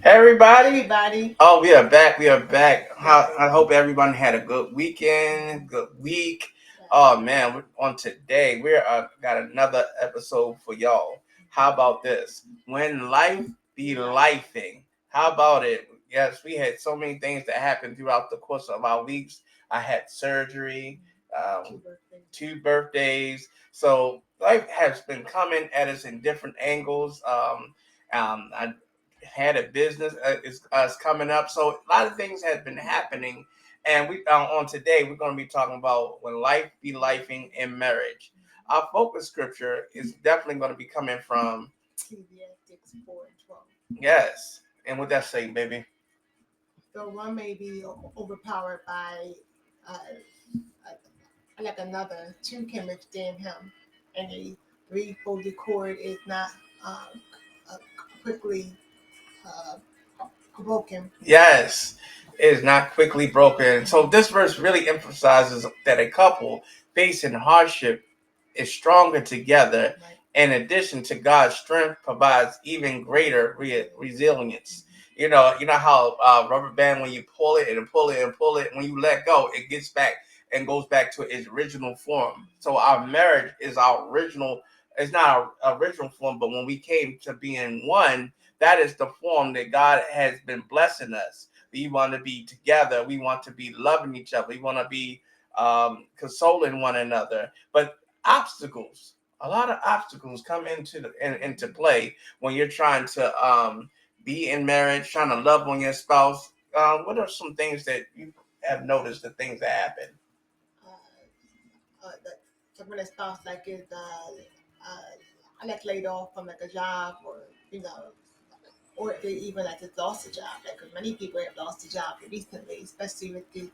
Hey everybody. Everybody. Oh, we are back. We are back. I hope everyone had a good weekend, good week. Oh man, on today we got another episode for y'all. How about this? When life be lifing. How about it? Yes, we had so many things that happened throughout the course of our weeks. I had surgery, um, two birthdays. So life has been coming at us in different angles. I had a business is coming up. So a lot of things have been happening, and we on today we're going to be talking about when life be lifing in marriage. Our focus scripture is definitely going to be coming from Ecclesiastes 4:12. yes. And what that say, baby? So one may be overpowered by uh, like another, two can withstand him, and a threefold cord is not uh, uh, quickly uh, broken. Yes, it is not quickly broken. So this verse really emphasizes that a couple facing hardship is stronger together. Right. In addition to God's strength, provides even greater resilience. You know how rubber band when you pull it and pull it and pull it, when you let go, it gets back and goes back to its original form. So our marriage is our original. It's not our original form, but when we came to being one, that is the form that God has been blessing us. We want to be together. We want to be loving each other. We want to be consoling one another. But obstacles, a lot of obstacles come into play when you're trying to be in marriage, trying to love on your spouse. What are some things that you have noticed? The things that happen. The, some of the stuff like is I like laid off from like a job, or you know, or they even like just lost a job. Like 'cause many people have lost a job recently, especially with these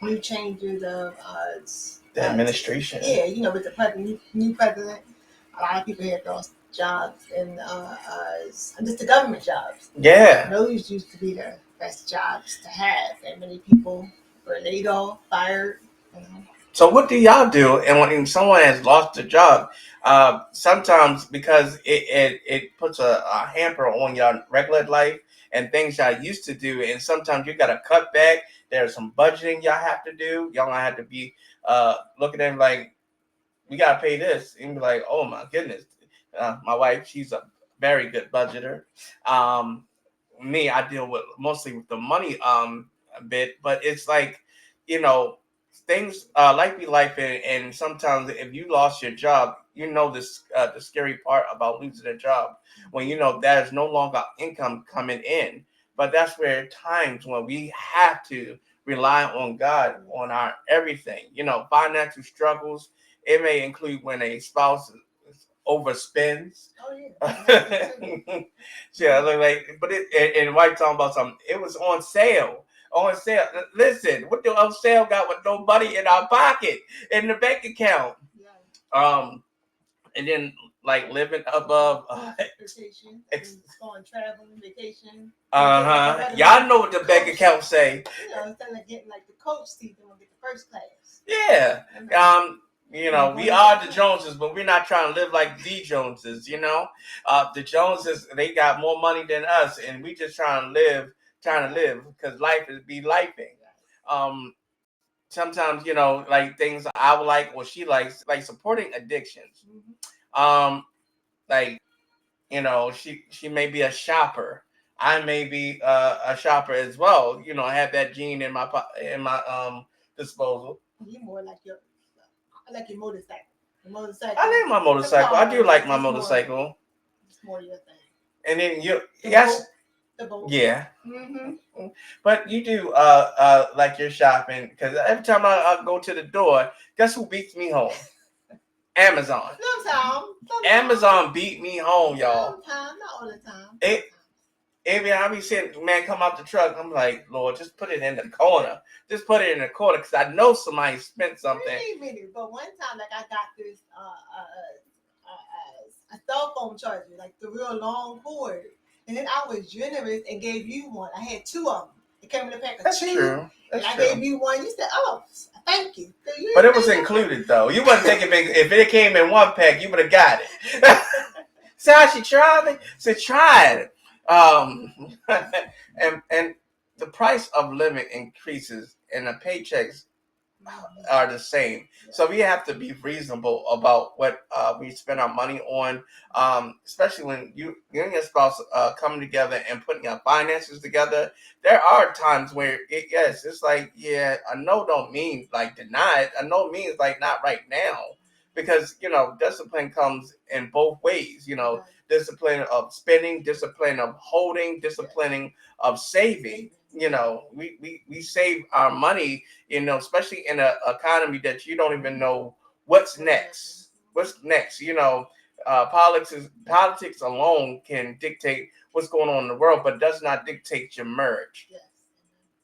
new changes of The administration. yeah, you know, with the new president. A lot of people have lost jobs, and just the government jobs. Yeah. Those used to be the best jobs to have, and many people were laid off, fired. You know. So what do y'all do? And when someone has lost a job, sometimes because it puts a hamper on your regular life and things y'all used to do, and sometimes you got to cut back. There's some budgeting y'all have to do. Y'all gonna have to be looking at it like we gotta pay this, and be like, oh my goodness. My wife, she's a very good budgeter. Um, Me, I deal with mostly with the money a bit, but it's like, you know, things like be life, and sometimes if you lost your job, you know this the scary part about losing a job when you know there's no longer income coming in. But that's where times when we have to rely on God on our everything. You know, financial struggles. It may include when a spouse overspends. Oh yeah. Yeah, look like, but and White talking about something. It was on sale. On sale. Listen, what the on sale got with no money in our pocket in the bank account? Yeah. And then like living above. Vacation, going traveling, vacation. Y'all know what the bank account say. You know, instead of getting like the coach seat, they're gonna get the first class. Yeah. You know, we are the Joneses, but we're not trying to live like the Joneses, you know? The Joneses, they got more money than us, and we just trying to live, because life is be lifing. Um, Sometimes, you know, like things I would like or she likes, like supporting addictions. Um, like, you know, she may be a shopper. I may be a shopper as well. You know, I have that gene in my disposal. You more like I like your motorcycle. The motorcycle. I like my motorcycle. I do like my motorcycle. It's more your thing. And then you, The yes, boat. The boat. yeah. Mm-hmm. But you do like your shopping, because every time I go to the door, guess who beats me home? Amazon. Sometimes. Amazon beat me home, y'all. Sometimes, not all the time. Every I be seeing man come out the truck, I'm like, Lord, just put it in the corner. Just put it in the corner, because I know somebody spent something. Really. But one time, like I got this a cell phone charger, like the real long cord, and then I was generous and gave you one. I had two of them. It came in a pack of That's two. True. That's and true. I gave you one. You said, "Oh, thank you." But it was included though. You wasn't taking big. If it came in one pack, you would have got it. So she tried it. So try it. Um, and the price of living increases, and the paychecks are the same. So we have to be reasonable about what we spend our money on, especially when you and your spouse coming together and putting your finances together. There are times where, yes, it's like, yeah, a no don't mean like deny it. A no means like not right now. Because, discipline comes in both ways, discipline of spending, discipline of holding, disciplining of saving. We save our money, especially in an economy that you don't even know what's next. What's next? Politics alone can dictate what's going on in the world, but does not dictate your marriage.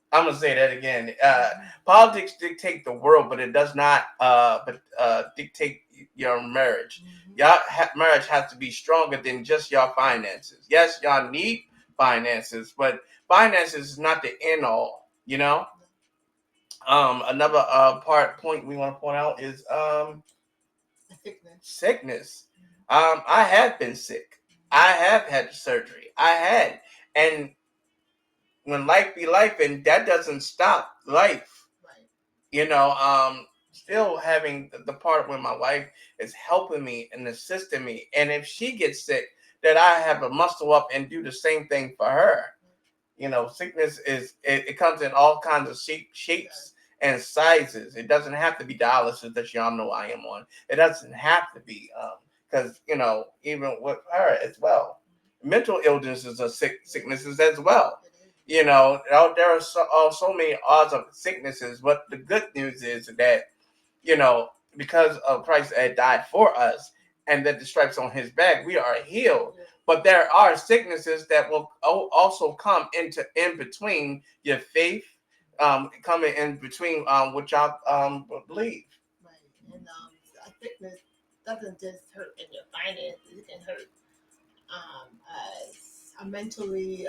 I'm gonna say that again. Politics dictate the world, but it does not dictate your marriage. Your marriage has to be stronger than just your finances. Yes, y'all need finances, but finances is not the end all. Another point we want to point out is sickness. I have been sick. I have had surgery. And when life be life, and that doesn't stop life. Still having the part where my wife is helping me and assisting me, and if she gets sick, that I have to muscle up and do the same thing for her. Sickness it comes in all kinds of shapes and sizes. It doesn't have to be dialysis that y'all know I am on. It doesn't have to be, because even with her as well, mental illnesses are sicknesses as well. There are so many odds of sicknesses, but the good news is that, because of Christ had died for us and that the stripes on his back, we are healed. But there are sicknesses that will also come in between your faith, coming in between what y'all believe. Right. And sickness doesn't just hurt in your finances, it can hurt mentally,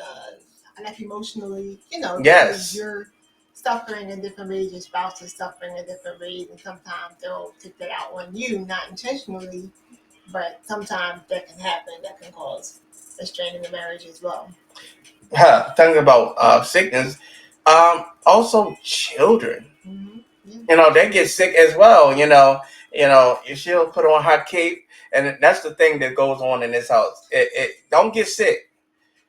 like emotionally, because Yes. you're suffering in different ways, your spouse is suffering in different ways, and sometimes they'll take that out on you, not intentionally, but sometimes that can happen, that can cause a strain in the marriage as well. Talking about sickness, also children. Yeah. They get sick as well. She'll put on her cape, and that's the thing that goes on in this house. It don't get sick.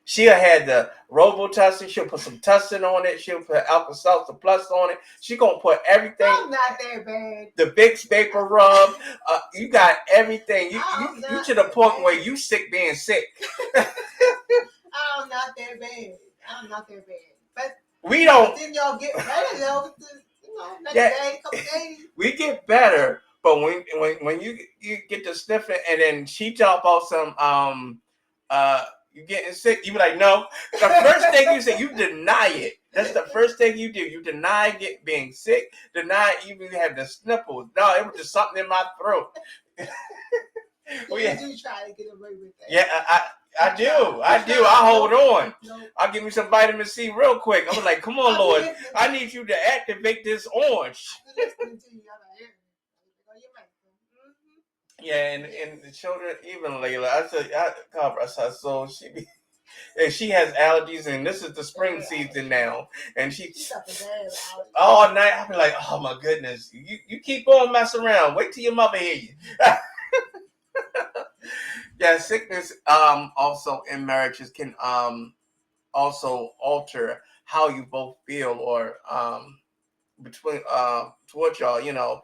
She'll have the Robitussin. She'll put some Tussin on it. She'll put Alka-Seltzer Plus on it. She gonna put everything. I'm not that bad. The Vicks Vapor Rub. You got everything. You to the point where you sick being sick. I'm not that bad. I'm not that bad. But we don't. Then y'all get better though. Next day, couple days. We get better, but when you get to sniffing, and then she talk about some you getting sick, you be like, no. The first thing you say, you deny it. That's the first thing you do. You deny being sick, deny even have the sniffles. No, it was just something in my throat. You do try to get away with that. Yeah, I do. I hold on. I'll give me some vitamin C real quick. I'm like, come on, Lord. I need you to activate this orange. Yeah, and the children, even Layla, I cover her, so she has allergies, and this is the spring season now, and she's all night. I'll be like, oh my goodness, you keep on messing around. Wait till your mother hear you. Yeah, sickness also in marriages can also alter how you both feel, or between towards y'all.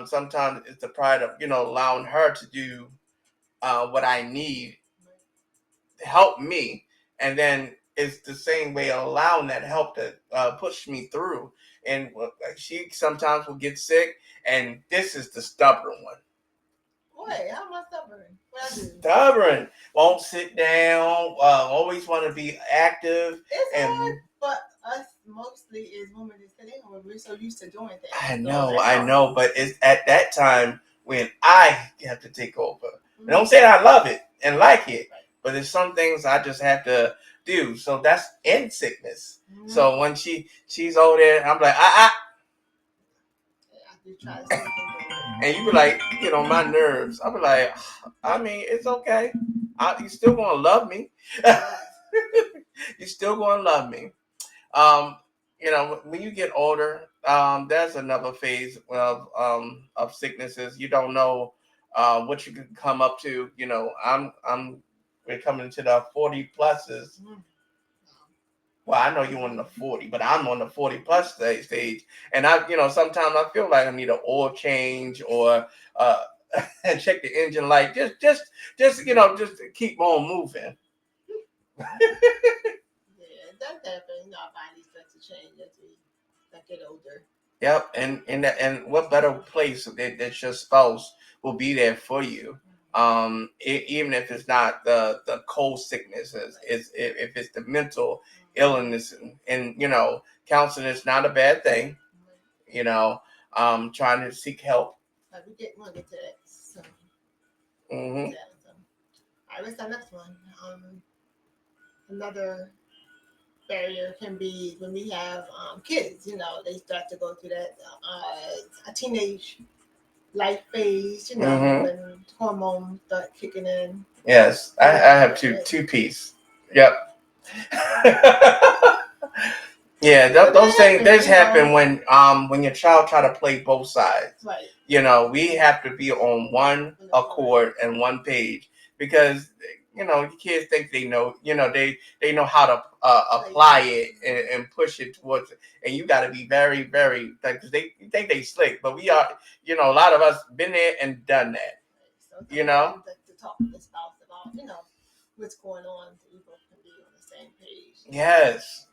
Sometimes it's the pride of allowing her to do what I need to help me, and then it's the same way of allowing that help to push me through. And she sometimes will get sick, and this is the stubborn one. Wait, how am I stubborn? What I do? Stubborn. Won't sit down. Always want to be active. It's hard, but us mostly is women that stay home. We're so used to doing things. I know, but it's at that time when I have to take over. Mm-hmm. Don't say I love it and like it, but there's some things I just have to do. So that's in sickness. Mm-hmm. So when she's over there, I'm like, and you be like, you get on my nerves. I be like, I mean, it's okay. You still gonna love me. You're still gonna love me. Um, when you get older, there's another phase of sicknesses. You don't know what you can come up to. We're coming to the 40 pluses. Well, I know you're on the 40, but I'm on the 40 plus stage. And sometimes I feel like I need an oil change or uh, and check the engine light. Just to keep on moving. Yeah, that happens. Our bodies start to change as we get older. Yep, and what better place that your spouse will be there for you, even if it's not the cold sicknesses, if it's the mental illness, and counseling is not a bad thing. You know, trying to seek help. We'll get to that. So, Mm-hmm. yeah, so. All right, what's the next one? Another barrier can be when we have kids. They start to go through that a teenage life phase. Mm-hmm. When hormones start kicking in. Yes, I have two piece. Yep. Yeah, those things happen when your child try to play both sides. Right. We have to be on one accord and one page because your kids think they know. They know how to apply it and push it towards it. And you got to be very very because they think they slick, but we are. A lot of us been there and done that. So to talk to the spouse about what's going on, so you both can be on the same page. Yes.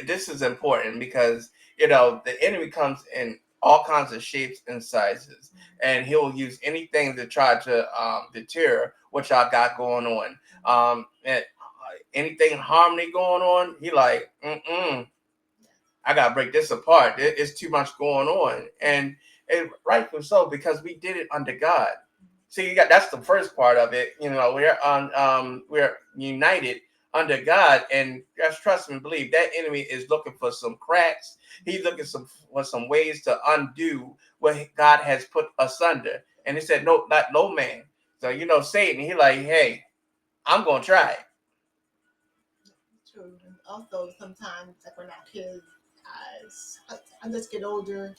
This is important because, the enemy comes in all kinds of shapes and sizes, and he'll use anything to try to deter what y'all got going on. And anything harmony going on, he like, I gotta break this apart. It's too much going on, and rightfully so because we did it under God. See, that's the first part of it. We're united under God, and just trust and believe that enemy is looking for some cracks. He's looking for some ways to undo what God has put asunder. And he said, no, not no man. So Satan, he like, hey, I'm gonna try it. True. And also, sometimes, like when our kids, I just get older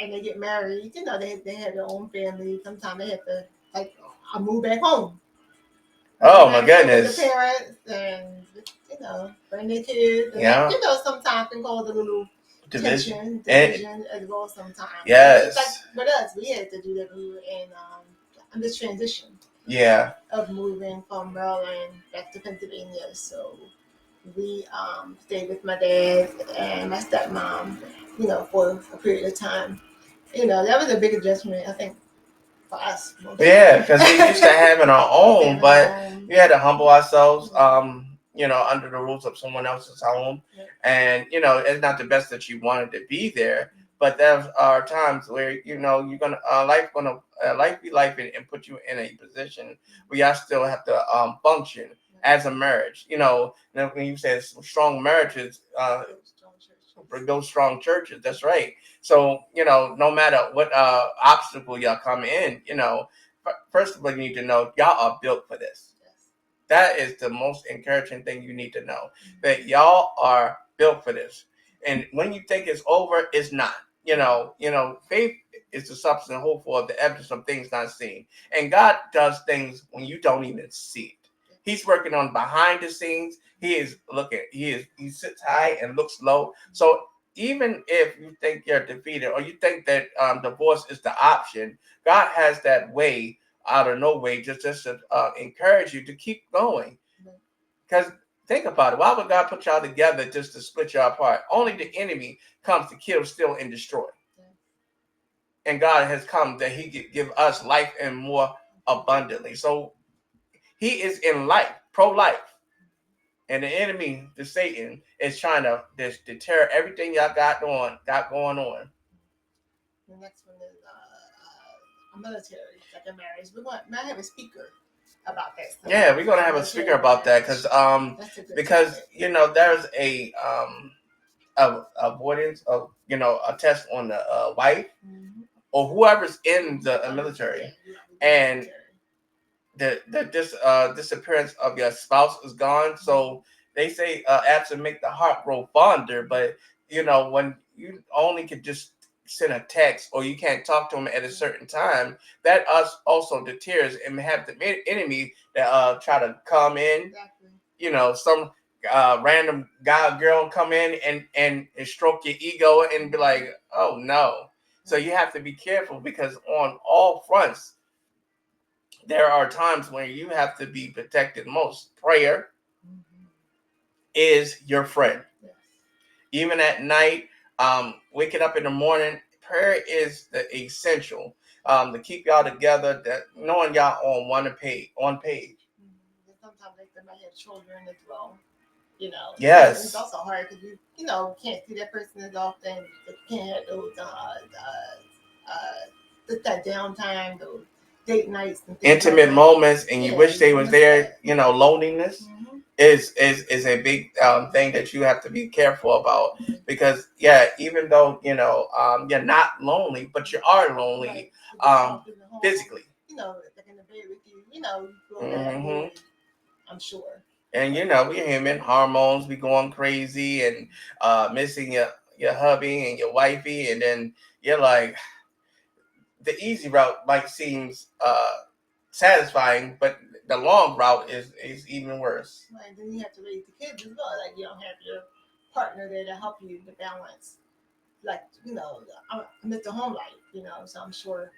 and they get married, they have their own family. Sometimes they have to, like, I move back home. Oh my goodness. With the parents and, bring their kids. And yeah. Sometimes can cause a little division as well sometimes. Yes. Like with us, we had to do that when we were in this transition. Yeah. Of moving from Maryland back to Pennsylvania. So we stayed with my dad and my stepmom, for a period of time. That was a big adjustment, I think, for us. Yeah, because we used to having our own, but we had to humble ourselves, under the rules of someone else's home. Yep. And, it's not the best that you wanted to be there, but there are times where, you're going to, life be life and put you in a position where y'all still have to function as a marriage. When you said strong marriages, those strong churches, that's right. So, no matter what obstacle y'all come in, first of all, you need to know y'all are built for this. That is the most encouraging thing you need to know, that y'all are built for this. And when you think it's over, it's not. Faith is the substance and hope for the evidence of things not seen. And God does things when you don't even see it. He's working on behind the scenes. He sits high and looks low. So even if you think you're defeated or you think that divorce is the option, God has that way out of no way just to encourage you to keep going. Because think about it. Why would God put y'all together just to split y'all apart? Only the enemy comes to kill, steal, and destroy. And God has come that he could give us life and more abundantly. So he is in life, pro-life. And the enemy, the Satan, is trying to deter everything y'all got going on. The next one is a military, like a marriage. We might have a speaker about that. So yeah, we're gonna have a speaker about that because there's a avoidance of a test on the wife or whoever's in the military, and the disappearance of your spouse is gone. So they say absent make the heart grow fonder, but when you only could just send a text or you can't talk to them at a certain time, that us also deters and have the enemy that try to come in. Exactly. Some random guy or girl come in and stroke your ego and be like, oh no. So you have to be careful because on all fronts there are times when you have to be protected most. Prayer is your friend. Yes. Even at night, waking up in the morning, prayer is the essential to keep y'all together, that knowing y'all on one page. Sometimes they might have children as well. It's Yes. also hard because you can't see that person as often. You can't have those that downtime, those date nights and things like Intimate that. moments, and you Yeah, wish they you was miss there. that. Loneliness Mm-hmm. is a big thing that you have to be careful about, because even though you're not lonely, but you are lonely. Right. Physically. Like in the bed with you, you feel that Hmm. I'm sure. And we're human, hormones be going crazy, and missing your hubby and your wifey, and then you're like, the easy route might seem satisfying, but the long route is even worse. Right. Then you have to raise the kids as well. Like you don't have your partner there to help you to balance. Like I miss the home life. So I'm sure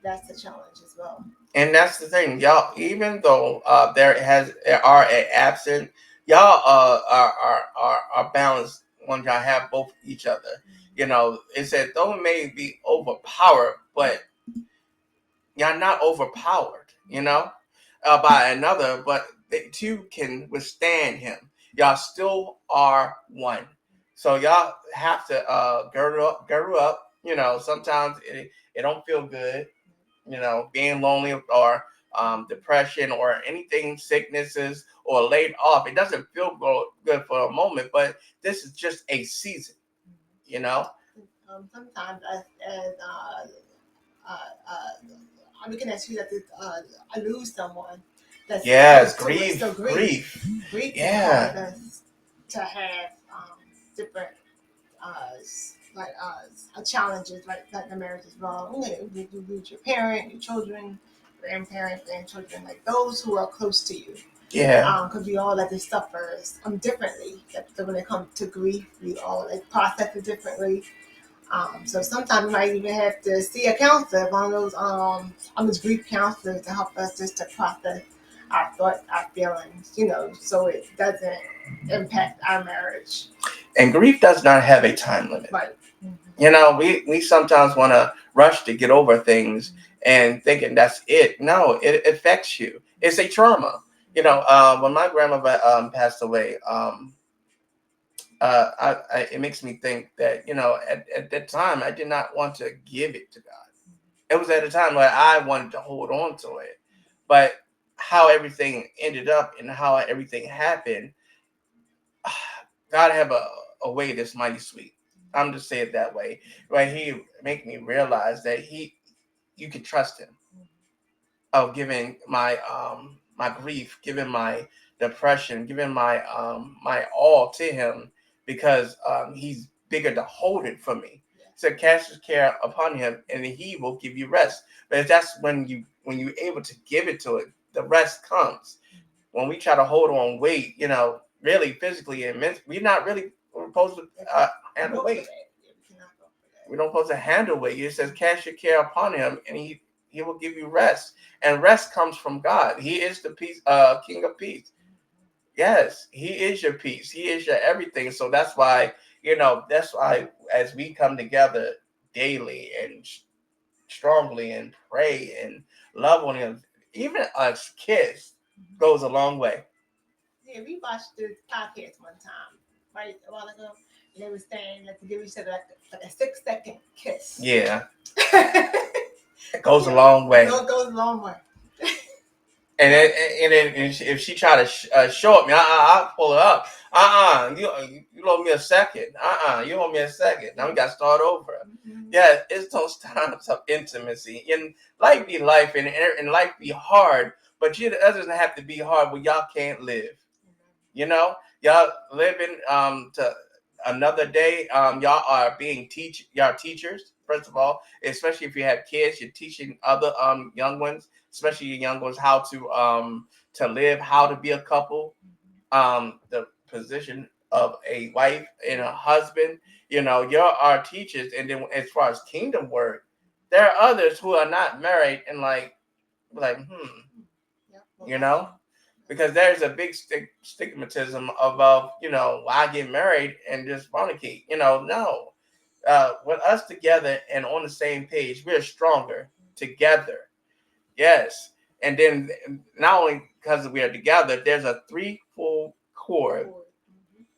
that's a challenge as well. And that's the thing, y'all. Even though there are a absent, y'all are balanced when y'all have both each other. It said though it may be overpowered, but y'all not overpowered. By another, but they two can withstand him. Y'all still are one. So y'all have to girdle up. Sometimes it don't feel good, being lonely or depression or anything, sicknesses or laid off. It doesn't feel good for a moment, but this is just a season, you know. Sometimes as uh, uh, I'm looking at you that I lose someone that's Yes, close to us. grief, So grief can cause yeah, us to have different uh, like challenges, like the marriage as well. You lose your parent, your children, grandparents, grandchildren, like those who are close to you. yeah. Because we all like to suffer differently. So when it comes to grief, we all like process it differently. So sometimes we might even have to see a counselor, one of those grief counselors to help us just to process our thoughts, our feelings, so it doesn't impact our marriage. And grief does not have a time limit. Right. We sometimes want to rush to get over things and thinking that's it. No, it affects you. It's a trauma. When my grandmother passed away, it makes me think that at that time I did not want to give it to God. It was at a time where I wanted to hold on to it, but how everything ended up and how everything happened, God have a way that's mighty sweet. I'm just say it that way. Right? He make me realize that you can trust him, of giving my grief, giving my depression, giving my all to him, because he's bigger to hold it for me. So cast his care upon him, and he will give you rest. But that's when you're able to give it to it, the rest comes. When we try to hold on weight, really physically and mentally, we're not really supposed to handle weight. We don't supposed to handle weight. It says cast your care upon him, and he will give you rest. And rest comes from God. He is the peace, King of peace. Yes, he is your peace. He is your everything. So that's why as we come together daily and strongly and pray and love on him, even a kiss goes a long way. Yeah, we watched this podcast one time, right, a while ago, and they were saying that to give each other like a 6 second kiss. Yeah, it goes a long way. It goes a long way. And then if she try to show it me, I'll pull it up. You owe me a second. You owe me a second. Now we got to start over. Mm-hmm. Yeah, it's those times of intimacy. And life be life, and life be hard. but it doesn't have to be hard where y'all can't live. You know, y'all living to another day. Y'all are y'all teachers, first of all, especially if you have kids. You're teaching other young ones, especially your young ones, how to live, how to be a couple, the position of a wife and a husband. You know, you're our teachers. And then as far as kingdom work, there are others who are not married and you know, because there's a big stigmatism about, why get married and just fornicate. No. With us together and on the same page, we're stronger together. Yes. And then not only because we are together, there's a threefold cord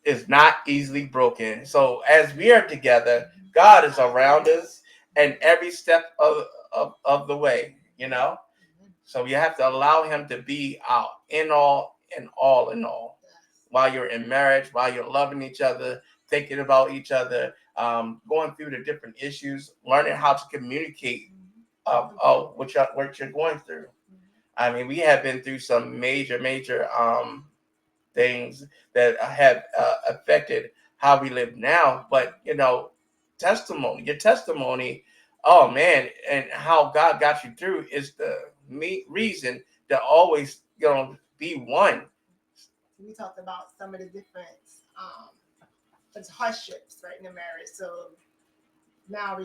is not easily broken. So as we are together, God is around us and every step of the way, So you have to allow him to be out in all and all in all. While you're in marriage, while you're loving each other, thinking about each other, going through the different issues, learning how to communicate what you're going through. I mean, we have been through some major things that have affected how we live now. But your testimony, oh man, and how God got you through is the reason to always be one. We talked about some of the different hardships right in the marriage. So now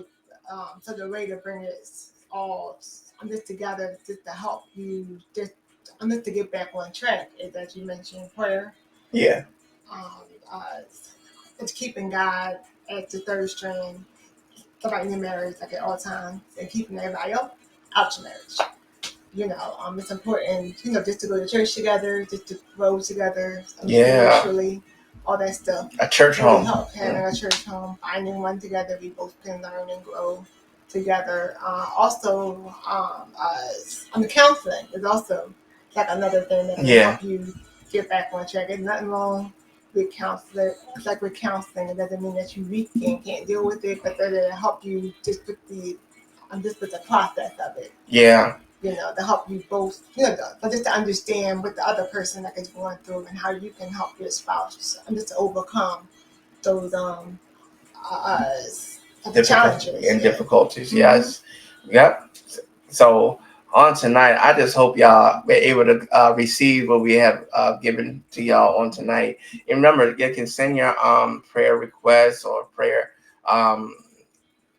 so the way to bring it all just together, just to help you, just to get back on track, is that you mentioned prayer. Yeah. Um, uh, it's keeping God at the third string about your marriage, like at all times, and keeping everybody else out your marriage. It's important, just to go to church together, just to grow together, spiritually, all that stuff. A church really home. Help having a church home, finding one together, we both can learn and grow together. Also, the counseling is also like another thing that can help you get back on track. There's nothing wrong with counseling. Like with counseling, it doesn't mean that you're weak and can't deal with it, but that it'll help you just with the process of it. Yeah. To help you both, but just to understand what the other person is going through and how you can help your spouse and just to overcome those challenges and difficulties. Yes. Yep. So on tonight, I just hope y'all were able to receive what we have given to y'all on tonight. And remember, you can send your prayer requests or prayer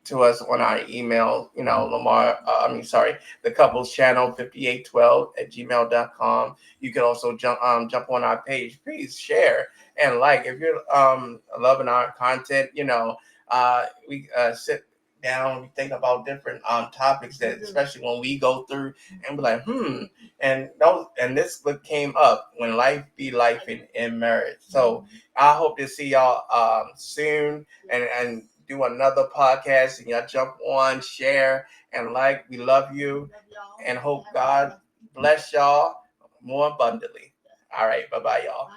to us on our email, the couples channel 5812 @gmail.com. You can also jump on our page. Please share and like. If you're loving our content, we sit down, we think about different topics that, especially when we go through and be like, and this what came up when life be life in marriage. So I hope to see y'all soon and do another podcast, and y'all jump on, share, and like. We love you and hope God bless y'all more abundantly. All right. Bye-bye, y'all.